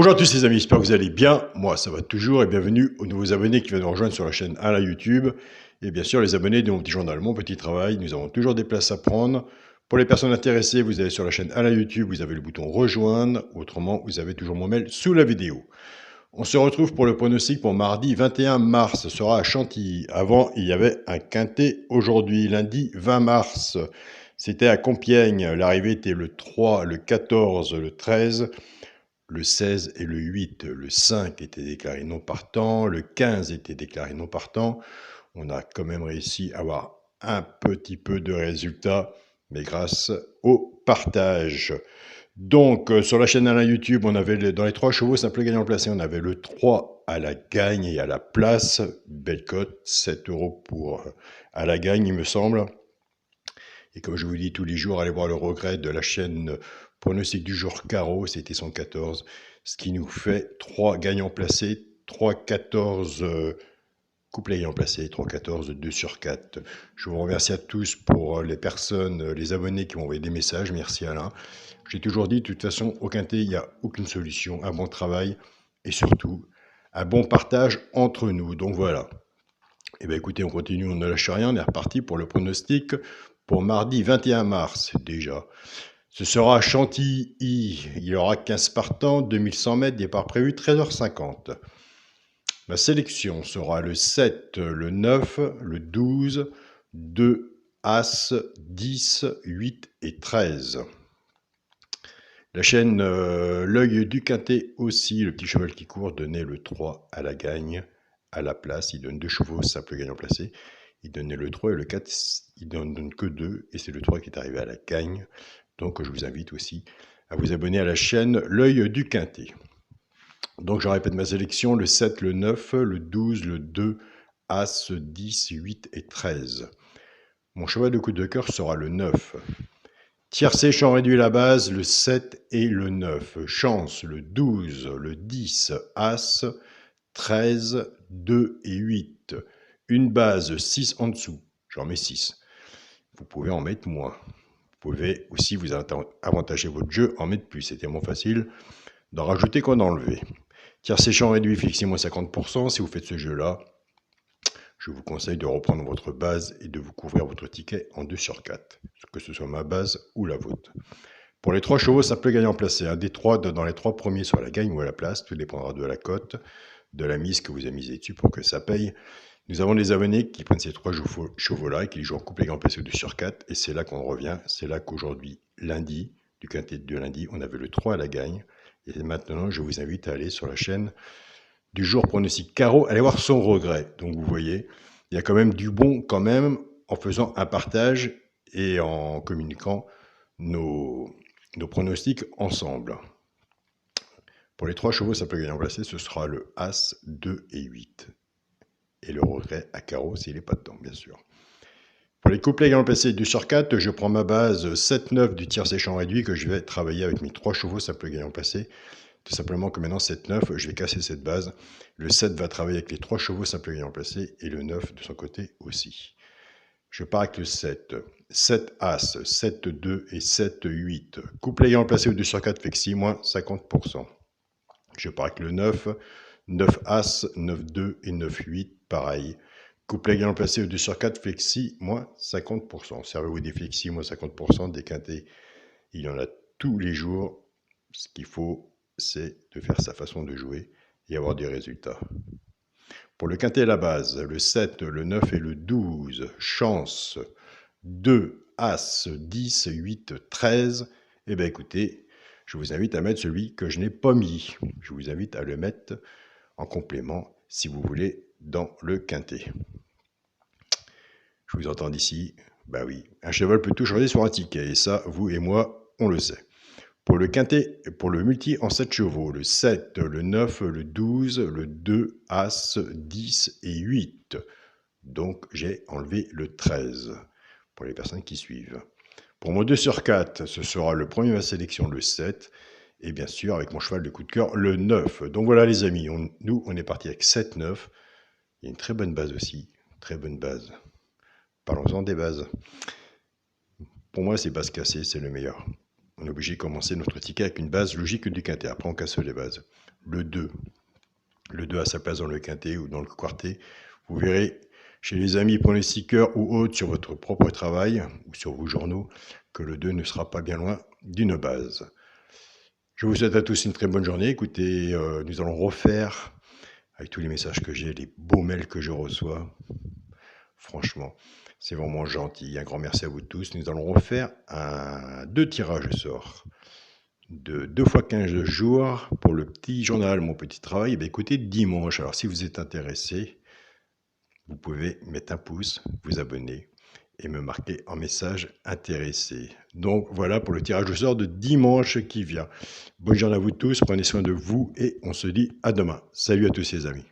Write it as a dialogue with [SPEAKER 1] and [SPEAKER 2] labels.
[SPEAKER 1] Bonjour à tous les amis, j'espère que vous allez bien. Moi, ça va toujours et bienvenue aux nouveaux abonnés qui viennent nous rejoindre sur la chaîne à la YouTube. Et bien sûr, les abonnés de mon petit journal, mon petit travail. Nous avons toujours des places à prendre. Pour les personnes intéressées, vous allez sur la chaîne à la YouTube, vous avez le bouton rejoindre. Autrement, vous avez toujours mon mail sous la vidéo. On se retrouve pour le pronostic pour mardi 21 mars. Ce sera à Chantilly. Avant, il y avait un quintet. Aujourd'hui, lundi 20 mars, c'était à Compiègne. L'arrivée était le 3, le 14, le 13. Le 16 et le 8, le 5 était déclaré non partant, le 15 était déclaré non partant. On a quand même réussi à avoir un petit peu de résultats, mais grâce au partage. Donc, sur la chaîne Alain YouTube, on avait dans les 3 chevaux simple gagnant placé, on avait le 3 à la gagne et à la place. Belle cote, 7 € pour à la gagne, il me semble. Et comme je vous dis tous les jours, allez voir le regret de la chaîne Pronostic du jour carreau, c'était 114, ce qui nous fait 3 gagnants placés, 3-14 couplets gagnants placés, 3-14, 2 sur 4. Je vous remercie à tous pour les personnes, les abonnés qui m'ont envoyé des messages. Merci Alain. J'ai toujours dit, de toute façon, au quintet, il n'y a aucune solution, un bon travail et surtout un bon partage entre nous. Donc voilà. Eh bien écoutez, on continue, on ne lâche rien, on est reparti pour le pronostic pour mardi 21 mars déjà. Ce sera à Chantilly, il y aura 15 partants, 2100 mètres, départ prévu 13h50. Ma sélection sera le 7, le 9, le 12, 2, As, 10, 8 et 13. La chaîne L'œil du quintet aussi, le petit cheval qui court, donnait le 3 à la gagne, à la place. Il donne 2 chevaux, simple gagnant placé. Il donnait le 3 et le 4, il ne donne que 2, et c'est le 3 qui est arrivé à la gagne. Donc je vous invite aussi à vous abonner à la chaîne L'œil du quintet. Donc je répète ma sélection, le 7, le 9, le 12, le 2, As, 10, 8 et 13. Mon cheval de coup de cœur sera le 9. Tiercé, champ réduit à la base, le 7 et le 9. Chance, le 12, le 10, As, 13, 2 et 8. Une base, 6 en dessous. J'en mets 6. Vous pouvez en mettre moins. Vous pouvez aussi vous avantager votre jeu, en mettre plus. C'est tellement facile d'en rajouter qu'en enlever. Tiercé, champ réduit, fixez-moi 50%. Si vous faites ce jeu-là, je vous conseille de reprendre votre base et de vous couvrir votre ticket en 2 sur 4, que ce soit ma base ou la vôtre. Pour les 3 chevaux, simple gagnant placé. Un des 3 dans les 3 premiers sur la gagne ou à la place. Tout dépendra de la cote, de la mise que vous avez misée dessus pour que ça paye. Nous avons des abonnés qui prennent ces 3 chevaux-là et qui les jouent en couple gagnant placé 2 sur 4. Et c'est là qu'on revient. C'est là qu'aujourd'hui, lundi, du quintet de lundi, on avait le 3 à la gagne. Et maintenant, je vous invite à aller sur la chaîne du jour pronostic carreau, allez voir son regret. Donc vous voyez, il y a quand même du bon quand même en faisant un partage et en communiquant nos pronostics ensemble. Pour les 3 chevaux, ça peut gagner en placé, ce sera le As, 2 et 8. Et le regret à carreau s'il n'est pas dedans, bien sûr. Pour les couplets gagnant placé 2 sur 4, je prends ma base 7-9 du tiercé champ réduit que je vais travailler avec mes 3 chevaux simple gagnant placé. Tout simplement que maintenant 7-9, je vais casser cette base. Le 7 va travailler avec les 3 chevaux simple gagnant placé et le 9 de son côté aussi. Je pars avec le 7. 7 As, 7-2 et 7-8. Couplet gagnant placé au 2 sur 4 fait que 6 moins 50%. Je pars avec le 9. 9 As, 9-2 et 9-8, pareil. Couplet gagnant placé au 2 sur 4, flexi, moins 50%. Servez-vous des flexi, moins 50%, des quintés. Il y en a tous les jours. Ce qu'il faut, c'est de faire sa façon de jouer et avoir des résultats. Pour le quintet à la base, le 7, le 9 et le 12. Chance, 2, As, 10, 8, 13. Eh bien écoutez, je vous invite à mettre celui que je n'ai pas mis. Je vous invite à le mettre en complément, si vous voulez, dans le quintet. Je vous entends d'ici. Bah oui, un cheval peut tout changer sur un ticket, et ça, vous et moi, on le sait. Pour le quintet, pour le multi en 7 chevaux, le 7, le 9, le 12, le 2, As, 10 et 8. Donc, j'ai enlevé le 13 pour les personnes qui suivent. Pour mon 2 sur 4, ce sera le premier de ma sélection, le 7. Et bien sûr, avec mon cheval de coup de cœur, le 9. Donc voilà les amis, nous, on est parti avec 7-9. Il y a une très bonne base aussi, très bonne base. Parlons-en des bases. Pour moi, c'est base cassée, c'est le meilleur. On est obligé de commencer notre ticket avec une base logique du quintet. Après, on casse les bases. le 2. Le 2 à sa place dans le quintet ou dans le quartet. Vous verrez chez les amis pronostiqueurs ou autres sur votre propre travail ou sur vos journaux que le 2 ne sera pas bien loin d'une base. Je vous souhaite à tous une très bonne journée. Écoutez, nous allons refaire, avec tous les messages que j'ai, les beaux mails que je reçois. Franchement, c'est vraiment gentil. Un grand merci à vous tous. Nous allons refaire 2 tirages au sort de 2 fois 15 jours pour le petit journal Mon Petit Travail. Écoutez, dimanche. Alors, si vous êtes intéressé, vous pouvez mettre un pouce, vous abonner et me marquer en message intéressé. Donc, voilà pour le tirage au sort de dimanche qui vient. Bonne journée à vous tous. Prenez soin de vous et on se dit à demain. Salut à tous les amis.